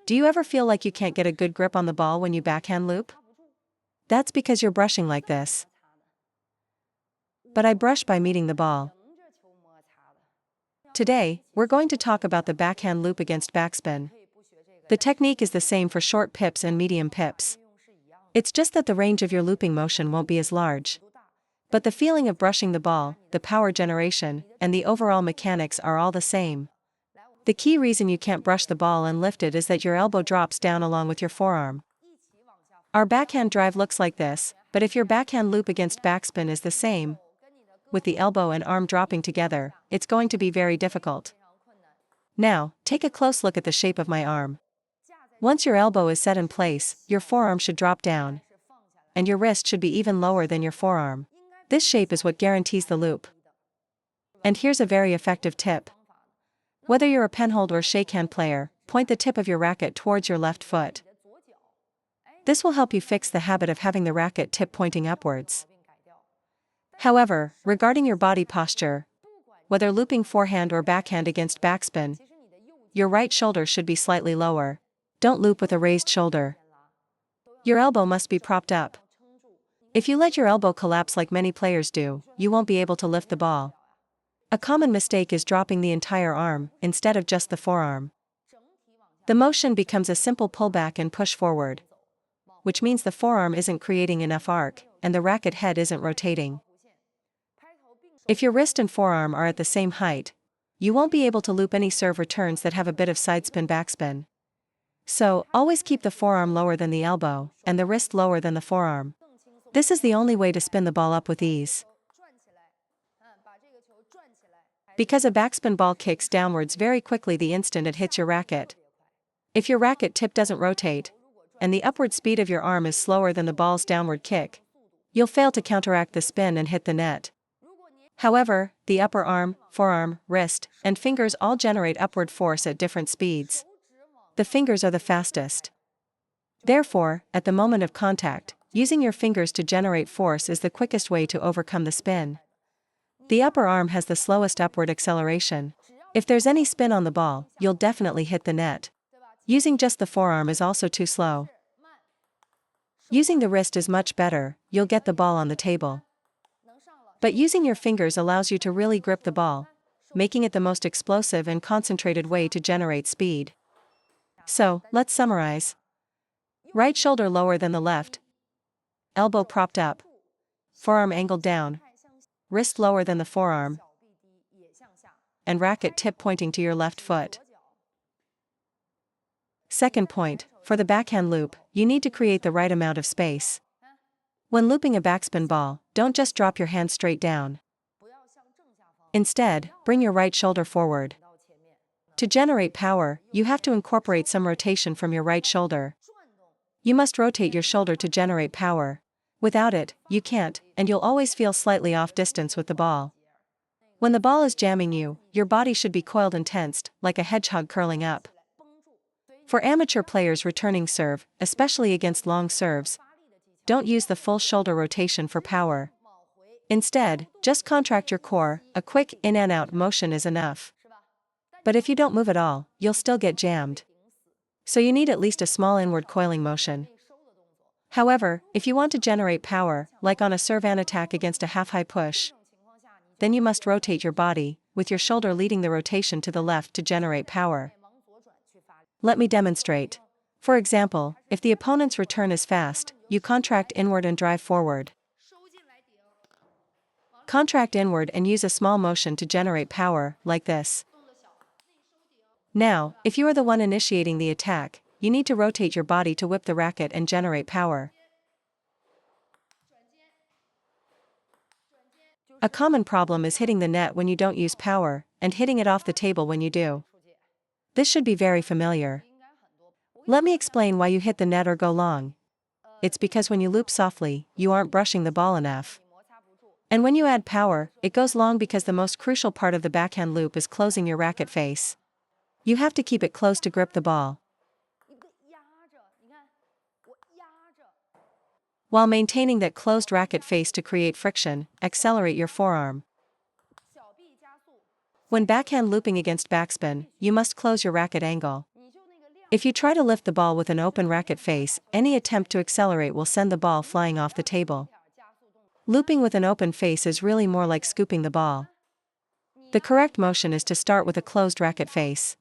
Do you ever feel like you can't get a good grip on the ball when you backhand loop? That's because you're brushing like this. But I brush by meeting the ball. Today, we're going to talk about the backhand loop against backspin. The technique is the same for short pips and medium pips. It's just that the range of your looping motion won't be as large. But the feeling of brushing the ball, the power generation, and the overall mechanics are all the same. The key reason you can't brush the ball and lift it is that your elbow drops down along with your forearm. Our backhand drive looks like this, but if your backhand loop against backspin is the same, with the elbow and arm dropping together, it's going to be very difficult. Now, take a close look at the shape of my arm. Once your elbow is set in place, your forearm should drop down. And your wrist should be even lower than your forearm. This shape is what guarantees the loop. And here's a very effective tip. Whether you're a penhold or shakehand player, point the tip of your racket towards your left foot. This will help you fix the habit of having the racket tip pointing upwards. However, regarding your body posture, whether looping forehand or backhand against backspin, your right shoulder should be slightly lower. Don't loop with a raised shoulder. Your elbow must be propped up. If you let your elbow collapse like many players do, you won't be able to lift the ball. A common mistake is dropping the entire arm, instead of just the forearm. The motion becomes a simple pullback and push forward, which means the forearm isn't creating enough arc, and the racket head isn't rotating. If your wrist and forearm are at the same height, you won't be able to loop any serve returns that have a bit of sidespin backspin. So, always keep the forearm lower than the elbow, and the wrist lower than the forearm. This is the only way to spin the ball up with ease. Because a backspin ball kicks downwards very quickly the instant it hits your racket. If your racket tip doesn't rotate, and the upward speed of your arm is slower than the ball's downward kick, you'll fail to counteract the spin and hit the net. However, the upper arm, forearm, wrist, and fingers all generate upward force at different speeds. The fingers are the fastest. Therefore, at the moment of contact, using your fingers to generate force is the quickest way to overcome the spin. The upper arm has the slowest upward acceleration. If there's any spin on the ball, you'll definitely hit the net. Using just the forearm is also too slow. Using the wrist is much better, you'll get the ball on the table. But using your fingers allows you to really grip the ball, making it the most explosive and concentrated way to generate speed. So, let's summarize. Right shoulder lower than the left, elbow propped up, forearm angled down, wrist lower than the forearm, and racket tip pointing to your left foot. Second point, for the backhand loop, you need to create the right amount of space. When looping a backspin ball, don't just drop your hand straight down. Instead, bring your right shoulder forward. To generate power, you have to incorporate some rotation from your right shoulder. You must rotate your shoulder to generate power. Without it, you can't, and you'll always feel slightly off distance with the ball. When the ball is jamming you, your body should be coiled and tensed, like a hedgehog curling up. For amateur players returning serve, especially against long serves, don't use the full shoulder rotation for power. Instead, just contract your core, a quick in and out motion is enough. But if you don't move at all, you'll still get jammed. So you need at least a small inward coiling motion. However, if you want to generate power, like on a serve and attack against a half-high push, then you must rotate your body, with your shoulder leading the rotation to the left to generate power. Let me demonstrate. For example, if the opponent's return is fast, you contract inward and drive forward. Contract inward and use a small motion to generate power, like this. Now, if you are the one initiating the attack, you need to rotate your body to whip the racket and generate power. A common problem is hitting the net when you don't use power, and hitting it off the table when you do. This should be very familiar. Let me explain why you hit the net or go long. It's because when you loop softly, you aren't brushing the ball enough. And when you add power, it goes long because the most crucial part of the backhand loop is closing your racket face. You have to keep it close to grip the ball, while maintaining that closed racket face to create friction. Accelerate your forearm. When backhand looping against backspin, you must close your racket angle. If you try to lift the ball with an open racket face, any attempt to accelerate will send the ball flying off the table. Looping with an open face is really more like scooping the ball. The correct motion is to start with a closed racket face.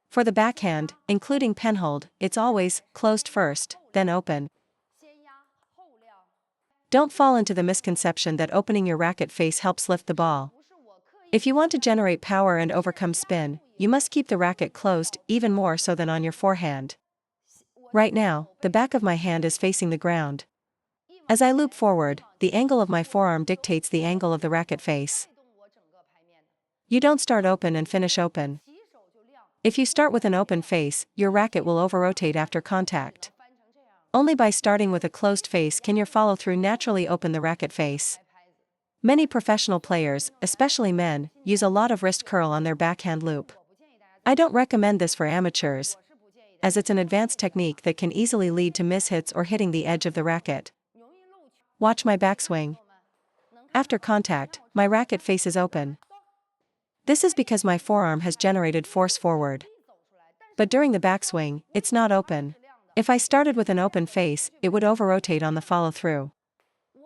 For the backhand, including penhold, it's always closed first, then open. Don't fall into the misconception that opening your racket face helps lift the ball. If you want to generate power and overcome spin, you must keep the racket closed, even more so than on your forehand. Right now, the back of my hand is facing the ground. As I loop forward, the angle of my forearm dictates the angle of the racket face. You don't start open and finish open. If you start with an open face, your racket will over-rotate after contact. Only by starting with a closed face can your follow-through naturally open the racket face. Many professional players, especially men, use a lot of wrist curl on their backhand loop. I don't recommend this for amateurs, as it's an advanced technique that can easily lead to mishits or hitting the edge of the racket. Watch my backswing. After contact, my racket face is open. This is because my forearm has generated force forward. But during the backswing, it's not open. If I started with an open face, it would over-rotate on the follow-through.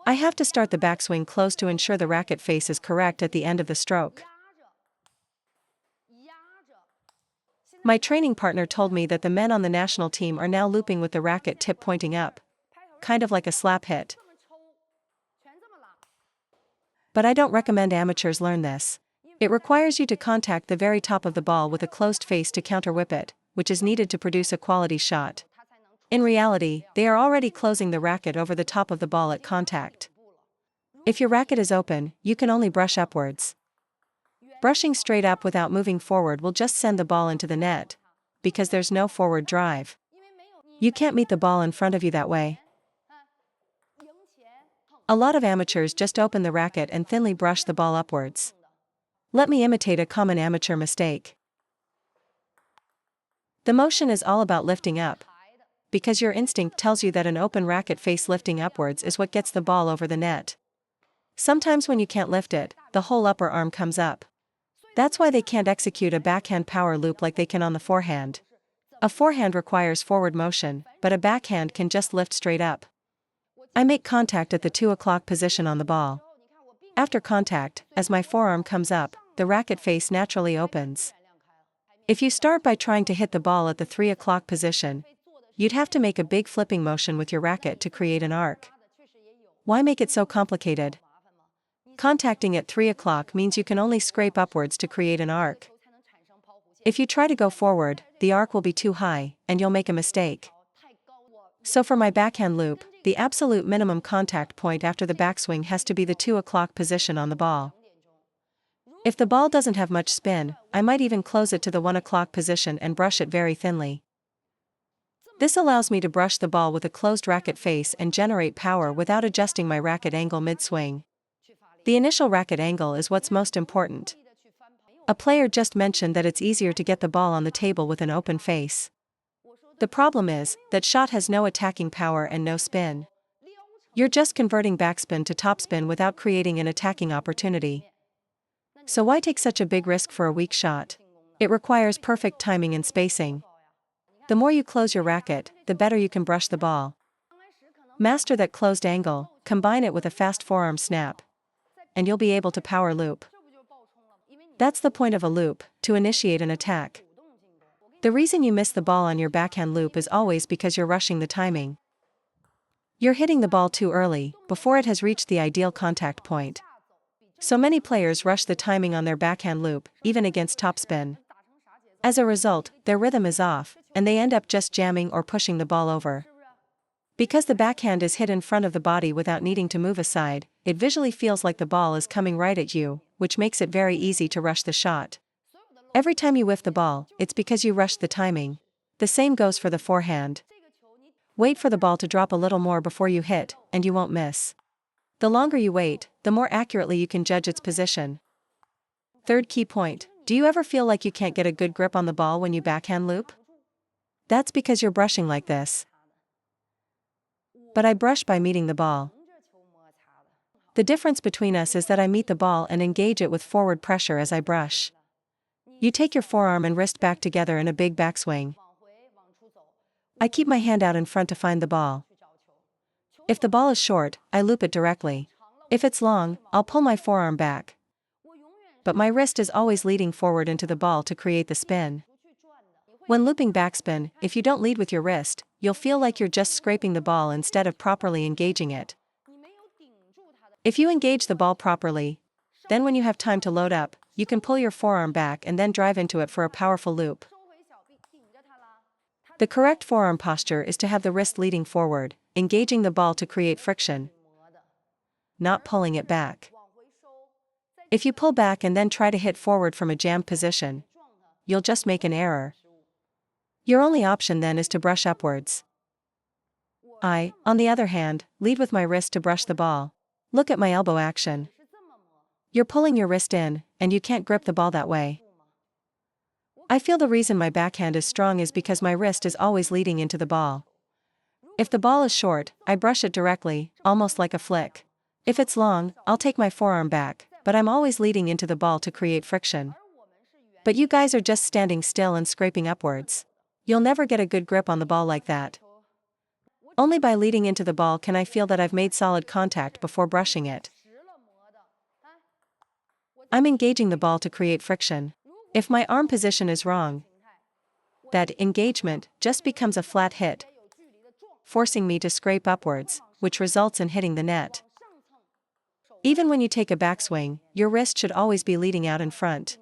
I have to start the backswing close to ensure the racket face is correct at the end of the stroke. My training partner told me that the men on the national team are now looping with the racket tip pointing up. Kind of like a slap hit. But I don't recommend amateurs learn this. It requires you to contact the very top of the ball with a closed face to counter-whip it, which is needed to produce a quality shot. In reality, they are already closing the racket over the top of the ball at contact. If your racket is open, you can only brush upwards. Brushing straight up without moving forward will just send the ball into the net, because there's no forward drive. You can't meet the ball in front of you that way. A lot of amateurs just open the racket and thinly brush the ball upwards. Let me imitate a common amateur mistake. The motion is all about lifting up, because your instinct tells you that an open racket face lifting upwards is what gets the ball over the net. Sometimes when you can't lift it, the whole upper arm comes up. That's why they can't execute a backhand power loop like they can on the forehand. A forehand requires forward motion, but a backhand can just lift straight up. I make contact at the 2 o'clock position on the ball. After contact, as my forearm comes up, the racket face naturally opens. If you start by trying to hit the ball at the 3 o'clock position, you'd have to make a big flipping motion with your racket to create an arc. Why make it so complicated? Contacting at 3 o'clock means you can only scrape upwards to create an arc. If you try to go forward, the arc will be too high, and you'll make a mistake. So for my backhand loop, the absolute minimum contact point after the backswing has to be the 2 o'clock position on the ball. If the ball doesn't have much spin, I might even close it to the 1 o'clock position and brush it very thinly. This allows me to brush the ball with a closed racket face and generate power without adjusting my racket angle mid-swing. The initial racket angle is what's most important. A player just mentioned that it's easier to get the ball on the table with an open face. The problem is, that shot has no attacking power and no spin. You're just converting backspin to topspin without creating an attacking opportunity. So why take such a big risk for a weak shot? It requires perfect timing and spacing. The more you close your racket, the better you can brush the ball. Master that closed angle, combine it with a fast forearm snap, and you'll be able to power loop. That's the point of a loop, to initiate an attack. The reason you miss the ball on your backhand loop is always because you're rushing the timing. You're hitting the ball too early, before it has reached the ideal contact point. So many players rush the timing on their backhand loop, even against topspin. As a result, their rhythm is off, and they end up just jamming or pushing the ball over. Because the backhand is hit in front of the body without needing to move aside, it visually feels like the ball is coming right at you, which makes it very easy to rush the shot. Every time you whiff the ball, it's because you rushed the timing. The same goes for the forehand. Wait for the ball to drop a little more before you hit, and you won't miss. The longer you wait, the more accurately you can judge its position. Third key point, do you ever feel like you can't get a good grip on the ball when you backhand loop? That's because you're brushing like this. But I brush by meeting the ball. The difference between us is that I meet the ball and engage it with forward pressure as I brush. You take your forearm and wrist back together in a big backswing. I keep my hand out in front to find the ball. If the ball is short, I loop it directly. If it's long, I'll pull my forearm back. But my wrist is always leading forward into the ball to create the spin. When looping backspin, if you don't lead with your wrist, you'll feel like you're just scraping the ball instead of properly engaging it. If you engage the ball properly, then when you have time to load up, you can pull your forearm back and then drive into it for a powerful loop. The correct forearm posture is to have the wrist leading forward, engaging the ball to create friction, not pulling it back. If you pull back and then try to hit forward from a jammed position, you'll just make an error. Your only option then is to brush upwards. I, on the other hand, lead with my wrist to brush the ball. Look at my elbow action. You're pulling your wrist in, and you can't grip the ball that way. I feel the reason my backhand is strong is because my wrist is always leading into the ball. If the ball is short, I brush it directly, almost like a flick. If it's long, I'll take my forearm back, but I'm always leading into the ball to create friction. But you guys are just standing still and scraping upwards. You'll never get a good grip on the ball like that. Only by leading into the ball can I feel that I've made solid contact before brushing it. I'm engaging the ball to create friction. If my arm position is wrong, that engagement just becomes a flat hit, forcing me to scrape upwards, which results in hitting the net. Even when you take a backswing, your wrist should always be leading out in front.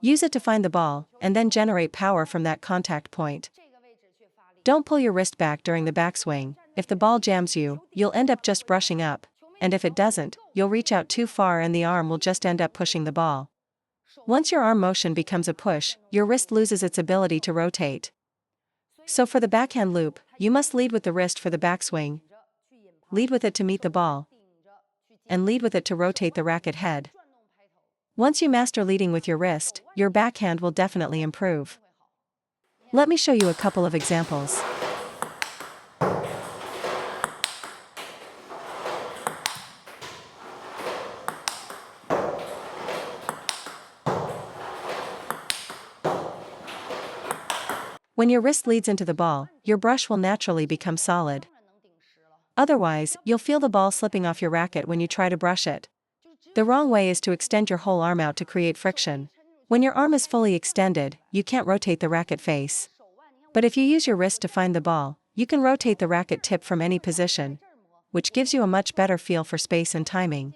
Use it to find the ball, and then generate power from that contact point. Don't pull your wrist back during the backswing. If the ball jams you, you'll end up just brushing up, and if it doesn't, you'll reach out too far and the arm will just end up pushing the ball. Once your arm motion becomes a push, your wrist loses its ability to rotate. So for the backhand loop, you must lead with the wrist for the backswing, lead with it to meet the ball, and lead with it to rotate the racket head. Once you master leading with your wrist, your backhand will definitely improve. Let me show you a couple of examples. When your wrist leads into the ball, your brush will naturally become solid. Otherwise, you'll feel the ball slipping off your racket when you try to brush it. The wrong way is to extend your whole arm out to create friction. When your arm is fully extended, you can't rotate the racket face. But if you use your wrist to find the ball, you can rotate the racket tip from any position, which gives you a much better feel for space and timing.